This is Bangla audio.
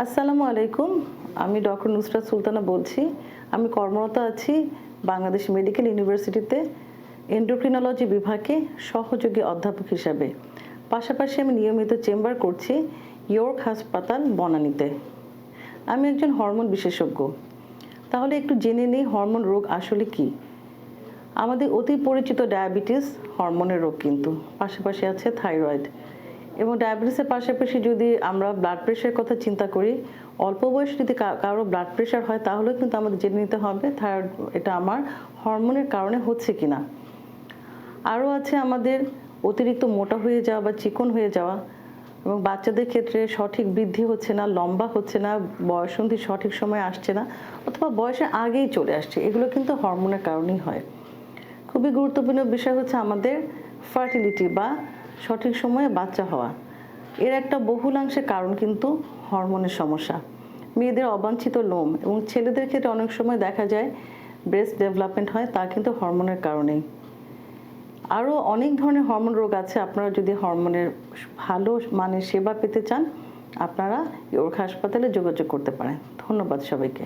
আসসালামু আলাইকুম। আমি ডক্টর নুসরাত সুলতানা বলছি। আমি কর্মরত আছি বাংলাদেশ মেডিকেল ইউনিভার্সিটিতে এন্ডোক্রিনোলজি বিভাগে সহযোগী অধ্যাপক হিসাবে। পাশাপাশি আমি নিয়মিত চেম্বার করছি ইয়র্ক হাসপাতাল বনানীতে। আমি একজন হরমোন বিশেষজ্ঞ। তাহলে একটু জেনে নিই হরমোন রোগ আসলে কী। আমাদের অতি পরিচিত ডায়াবেটিস হরমোনের রোগ, কিন্তু পাশাপাশি আছে থাইরয়েড। এবং ডায়াবেটিসের পাশাপাশি যদি আমরা ব্লাড প্রেশারের কথা চিন্তা করি, অল্প বয়সে যদি কারো ব্লাড প্রেশার হয় তাহলেও কিন্তু আমাদের জেনে নিতে হবে থাইরয়েড এটা আমার হরমোনের কারণে হচ্ছে কিনা। আরও আছে আমাদের অতিরিক্ত মোটা হয়ে যাওয়া বা চিকন হয়ে যাওয়া, এবং বাচ্চাদের ক্ষেত্রে সঠিক বৃদ্ধি হচ্ছে না, লম্বা হচ্ছে না, বয়ঃসন্ধি সঠিক সময়ে আসছে না, অথবা বয়সের আগেই চলে আসছে। এগুলো কিন্তু হরমোনের কারণেই হয়। খুবই গুরুত্বপূর্ণ বিষয় হচ্ছে আমাদের ফার্টিলিটি বা সঠিক সময়ে বাচ্চা হওয়া। এর একটা বহুলাংশে কারণ কিন্তু হরমোনের সমস্যা। মেয়েদের অবাঞ্ছিত লোম এবং ছেলেদের ক্ষেত্রে অনেক সময় দেখা যায় ব্রেস্ট ডেভেলপমেন্ট হয়, তা কিন্তু হরমোনের কারণেই। আরও অনেক ধরনের হরমোন রোগ আছে। আপনারা যদি হরমোনের ভালো মানের সেবা পেতে চান, আপনারা ইয়র্ক হাসপাতালে যোগাযোগ করতে পারেন। ধন্যবাদ সবাইকে।